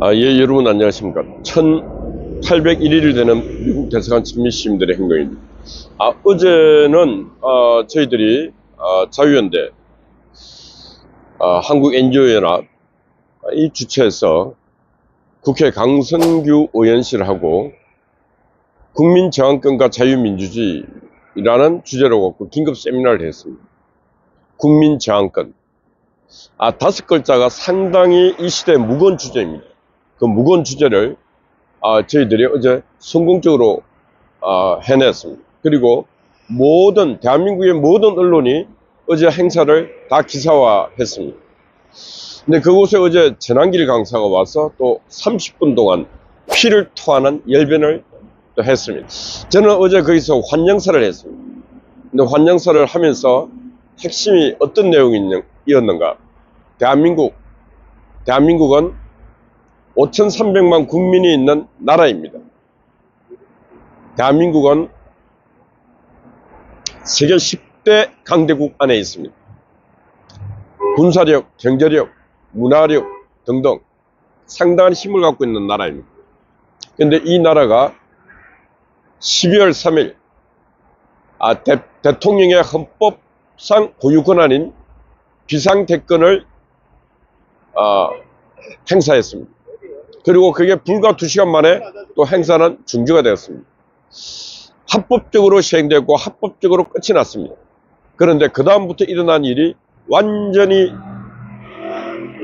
예, 여러분 안녕하십니까. 1801일이 되는 미국 대사관 친미 시민들의 행동입니다. 어제는 저희들이 자유연대, 한국 NGO연합 이 주최해서 국회 강성규 의원실하고 국민저항권과 자유민주주의라는 주제로 갖고 긴급 세미나를 했습니다. 국민저항권. 5글자가 상당히 이 시대의 무거운 주제입니다. 그 무거운 주제를 저희들이 어제 성공적으로 해냈습니다. 그리고 대한민국의 모든 언론이 어제 행사를 다 기사화했습니다. 근데 그곳에 어제 전한길 강사가 와서 또 30분 동안 피를 토하는 열변을 또 했습니다. 저는 어제 거기서 환영사를 했습니다. 근데 환영사를 하면서 핵심이 어떤 내용이었는가? 대한민국은 5,300만 국민이 있는 나라입니다. 대한민국은 세계 10대 강대국 안에 있습니다. 군사력, 경제력, 문화력 등등 상당한 힘을 갖고 있는 나라입니다. 그런데 이 나라가 12월 3일 대통령의 헌법상 고유 권한인 비상대권을 행사했습니다. 그리고 그게 불과 2시간 만에 또 행사는 중지가 되었습니다. 합법적으로 시행되고 합법적으로 끝이 났습니다. 그런데 그 다음부터 일어난 일이 완전히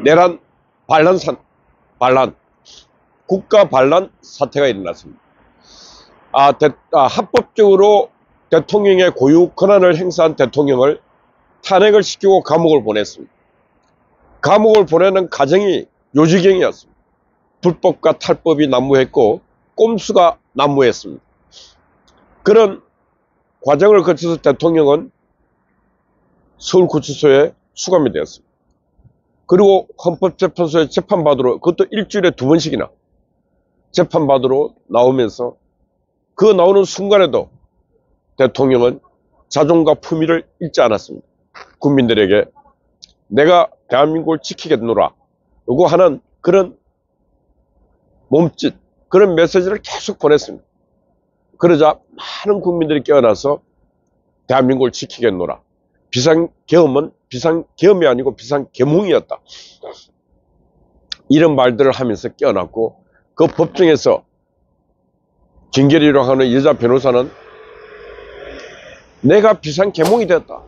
내란, 국가 반란 사태가 일어났습니다. 합법적으로 대통령의 고유 권한을 행사한 대통령을 탄핵을 시키고 감옥을 보냈습니다. 감옥을 보내는 과정이 요지경이었습니다. 불법과 탈법이 난무했고 꼼수가 난무했습니다. 그런 과정을 거쳐서 대통령은 서울구치소에 수감이 되었습니다. 그리고 헌법재판소에 재판받으러, 그것도 일주일에 2번씩이나 재판받으러 나오면서 그 나오는 순간에도 대통령은 자존과 품위를 잃지 않았습니다. 국민들에게 내가 대한민국을 지키겠노라 요거 하는 그런 몸짓, 그런 메시지를 계속 보냈습니다. 그러자 많은 국민들이 깨어나서 대한민국을 지키겠노라. 비상계엄은 비상계엄이 아니고 비상계몽이었다. 이런 말들을 하면서 깨어났고, 그 법정에서 김계리라고 하는 여자 변호사는 내가 비상계몽이 됐다.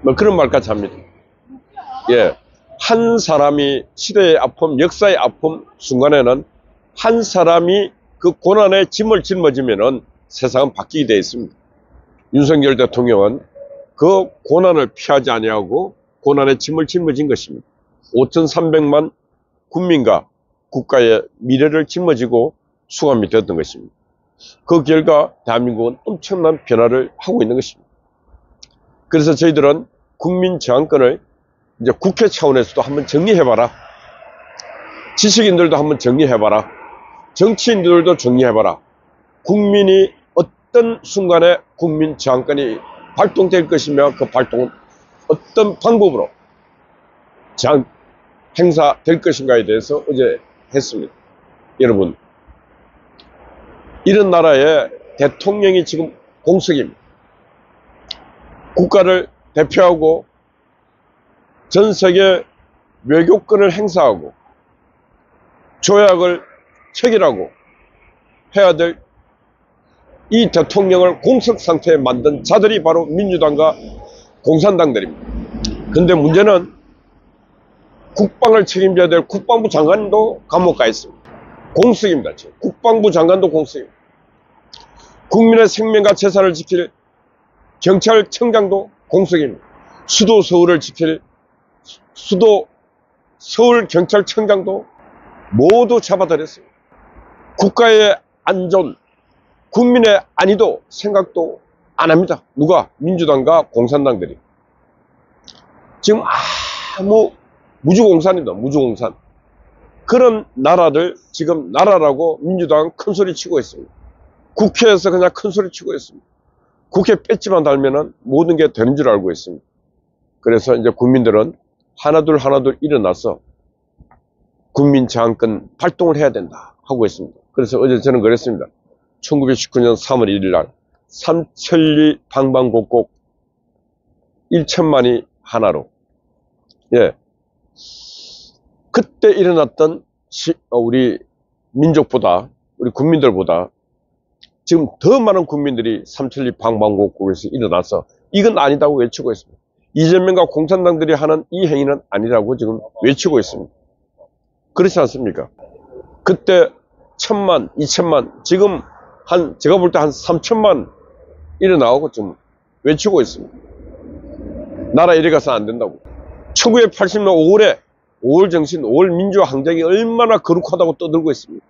뭐 그런 말까지 합니다. 예. 한 사람이 시대의 아픔, 역사의 아픔 순간에는 한 사람이 그 고난에 짐을 짊어지면은 세상은 바뀌게 되어 있습니다. 윤석열 대통령은 그 고난을 피하지 아니하고 고난의 짐을 짊어진 것입니다. 5,300만 국민과 국가의 미래를 짊어지고 수감이 되었던 것입니다. 그 결과 대한민국은 엄청난 변화를 하고 있는 것입니다. 그래서 저희들은 국민저항권을 이제 국회 차원에서도 한번 정리해봐라. 지식인들도 한번 정리해봐라. 정치인들도 정리해봐라. 국민이 어떤 순간에 국민저항권이 발동될 것이며 그 발동은 어떤 방법으로 행사될 것인가에 대해서 어제 했습니다. 여러분, 이런 나라의 대통령이 지금 공석입니다. 국가를 대표하고 전 세계 외교권을 행사하고 조약을 체결하고 해야 될 이 대통령을 공석 상태에 만든 자들이 바로 민주당과 공산당들입니다. 그런데 문제는 국방을 책임져야 될 국방부 장관도 감옥 가 있습니다. 공석입니다. 지금. 국방부 장관도 공석입니다. 국민의 생명과 재산을 지킬 경찰청장도 공석입니다. 수도 서울을 지킬 서울경찰청장도 모두 잡아들였습니다. 국가의 안전, 국민의 안위도 생각도 안 합니다. 누가? 민주당과 공산당들이. 지금 아무 무주공산입니다. 무주공산. 그런 나라들 지금 나라라고 민주당은 큰소리 치고 있습니다. 국회에서 그냥 큰소리 치고 있습니다. 국회 배지만 달면은 모든 게 되는 줄 알고 있습니다. 그래서 이제 국민들은 하나둘 일어나서 국민저항권 발동을 해야 된다 하고 있습니다. 그래서 어제 저는 그랬습니다. 1919년 3월 1일 날 삼천리 방방곡곡 1천만이 하나로, 예, 그때 일어났던 우리 민족보다, 우리 국민들보다 지금 더 많은 국민들이 삼천리 방방곡곡에서 일어나서 이건 아니다고 외치고 있습니다. 이재명과 공산당들이 하는 이 행위는 아니라고 지금 외치고 있습니다. 그렇지 않습니까? 그때 1000만, 2000만, 지금 제가 볼 때 한 3000만 일어나고 좀 외치고 있습니다. 나라 이래 가서는 안 된다고. 1980년 5월에 5월 정신, 5월 민주화 항쟁이 얼마나 거룩하다고 떠들고 있습니다.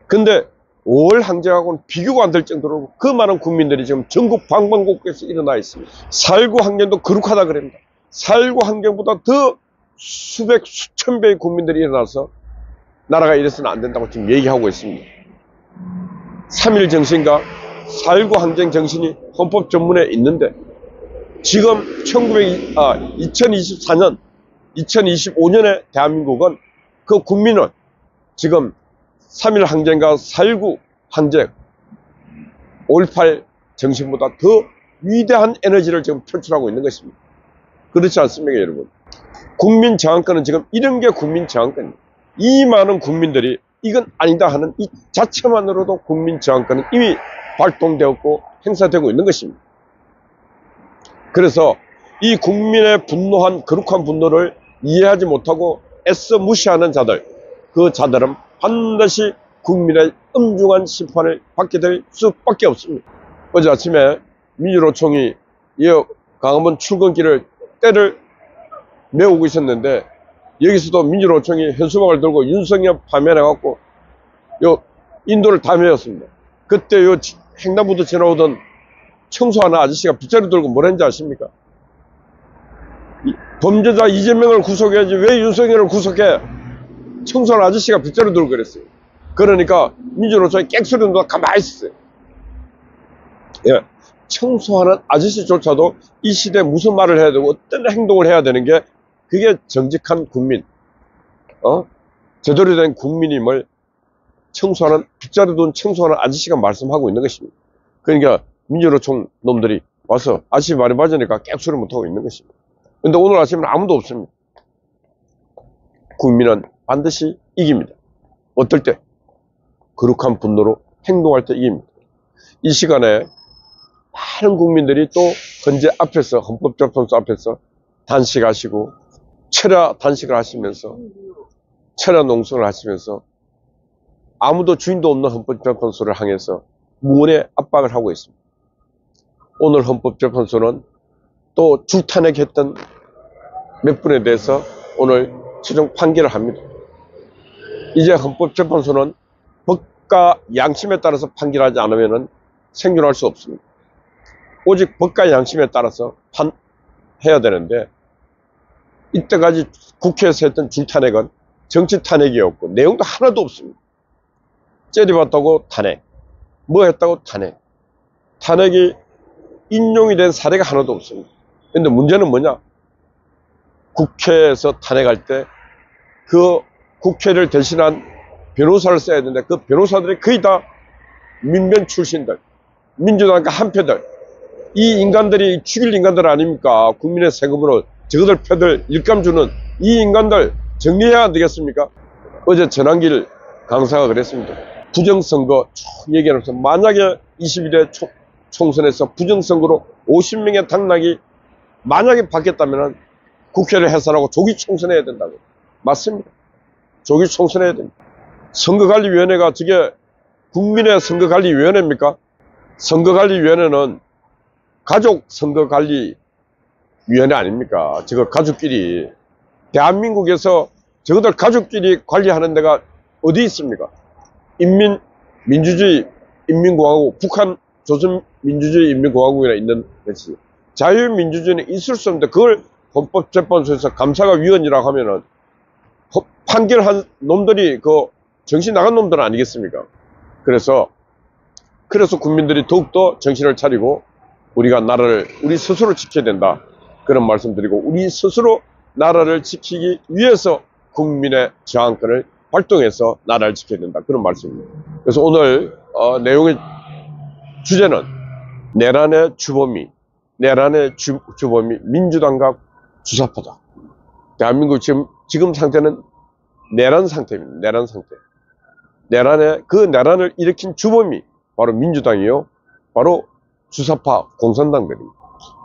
근데 5월 항쟁하고는 비교가 안 될 정도로 그 많은 국민들이 지금 전국 방방곡곡에서 일어나 있습니다. 4.19 항쟁도 거룩하다 그럽니다. 4.19 항쟁보다 더 수백, 수천 배의 국민들이 일어나서 나라가 이래서는 안 된다고 지금 얘기하고 있습니다. 3.1 정신과 4.19 항쟁 정신이 헌법 전문에 있는데 지금 2024년, 2025년의 대한민국은 그 국민은 지금 3.1 항쟁과 4.19 항쟁, 5.18 정신보다 더 위대한 에너지를 지금 표출하고 있는 것입니다. 그렇지 않습니까, 여러분? 국민저항권은 지금 이런 게 국민저항권입니다. 이 많은 국민들이 이건 아니다 하는 이 자체만으로도 국민저항권은 이미 발동되었고 행사되고 있는 것입니다. 그래서 이 국민의 분노한 거룩한 분노를 이해하지 못하고 애써 무시하는 자들, 그 자들은 반드시 국민의 엄중한 심판을 받게 될 수밖에 없습니다. 어제 아침에 민주노총이 강화문 출근길을 때를 메우고 있었는데 여기서도 민주노총이 현수막을 들고 윤석열 파면해갖고 인도를 다 메웠습니다. 그때 횡단보도 지나오던 청소하는 아저씨가 빗자루 들고 뭘 했는지 아십니까? 범죄자 이재명을 구속해야지 왜 윤석열을 구속해? 청소하는 아저씨가 빗자루 들고 그랬어요. 그러니까 민주노총이 객소리 놓고 가만히 있었어요. 예. 청소하는 아저씨조차도 이 시대에 무슨 말을 해야 되고 어떤 행동을 해야 되는 게 그게 정직한 국민, 제대로 된 국민임을 빗자루 둔 청소하는 아저씨가 말씀하고 있는 것입니다. 그러니까 민주노총 놈들이 와서 아저씨 말이 맞으니까 객소리 못하고 있는 것입니다. 근데 오늘 아침에는 아무도 없습니다. 국민은 반드시 이깁니다. 어떨 때? 거룩한 분노로 행동할 때 이깁니다. 이 시간에 많은 국민들이 또 헌재 앞에서, 헌법재판소 앞에서 단식하시고 철야 단식을 하시면서 철야 농성을 하시면서 아무도 주인도 없는 헌법재판소를 향해서 무언의 압박을 하고 있습니다. 오늘 헌법재판소는 또 줄탄핵했던 몇 분에 대해서 오늘 최종 판결을 합니다. 이제 헌법재판소는 법과 양심에 따라서 판결하지 않으면 생존할 수 없습니다. 오직 법과 양심에 따라서 해야 되는데 이때까지 국회에서 했던 줄탄핵은 정치 탄핵이었고 내용도 하나도 없습니다. 째려봤다고 탄핵, 뭐 했다고 탄핵, 탄핵이 인용이 된 사례가 하나도 없습니다. 그런데 문제는 뭐냐? 국회에서 탄핵할 때 그 국회를 대신한 변호사를 써야 되는데 그 변호사들이 거의 다 민변 출신들, 민주당과 한패들, 이 인간들이 죽일 인간들 아닙니까? 국민의 세금으로 저거들 패들 일감 주는 이 인간들 정리해야 안 되겠습니까? 어제 전한길 강사가 그랬습니다. 부정선거 쭉 얘기하면서 만약에 21대 총선에서 부정선거로 50명의 당락이 만약에 바뀌었다면 국회를 해산하고 조기 총선해야 된다고. 맞습니다. 조기 총선해야 됩니다. 선거관리위원회가 저게 국민의 선거관리위원회입니까? 선거관리위원회는 가족 선거관리위원회 아닙니까? 저거 가족끼리, 대한민국에서 저거들 가족끼리 관리하는 데가 어디 있습니까? 민주주의 인민공화국, 북한 조선민주주의 인민공화국이나 있는 것이 자유민주주의는 있을 수 없는데 그걸 헌법재판소에서 감사가 위원이라고 하면은 판결한 놈들이 그 정신 나간 놈들 아니겠습니까? 그래서 국민들이 더욱더 정신을 차리고 우리가 나라를 우리 스스로 지켜야 된다. 그런 말씀드리고 우리 스스로 나라를 지키기 위해서 국민의 저항권을 발동해서 나라를 지켜야 된다. 그런 말씀입니다. 그래서 오늘 내용의 주제는 내란의 주범이 민주당과 주사파다. 대한민국 지금 상태는 내란 상태입니다. 내란 상태. 그 내란을 일으킨 주범이 바로 민주당이요. 바로 주사파 공산당들입니다.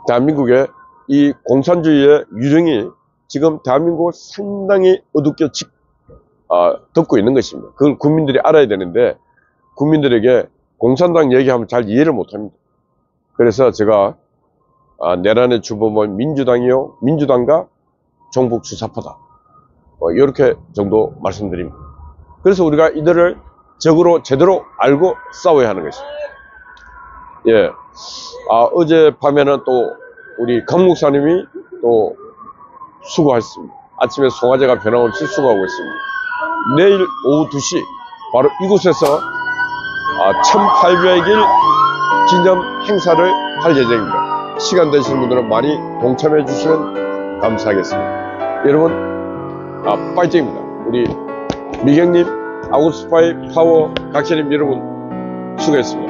대한민국의 이 공산주의의 유령이 지금 대한민국을 상당히 어둡게 덮고 있는 것입니다. 그걸 국민들이 알아야 되는데 국민들에게 공산당 얘기하면 잘 이해를 못합니다. 그래서 제가 내란의 주범은 민주당이요. 민주당과 종북 주사파다. 이렇게 정도 말씀드립니다. 그래서 우리가 이들을 적으로 제대로 알고 싸워야 하는 것입니다. 예. 어젯밤에는 또 우리 강 목사님이 또 수고하셨습니다. 아침에 송화제가 변함없이 수고하고 있습니다. 내일 오후 2시 바로 이곳에서 1800일 기념 행사를 할 예정입니다. 시간 되시는 분들은 많이 동참해 주시면 감사하겠습니다. 여러분 파이팅입니다. 우리 미경님, 아구스파이 파워 각시님 여러분 수고했습니다.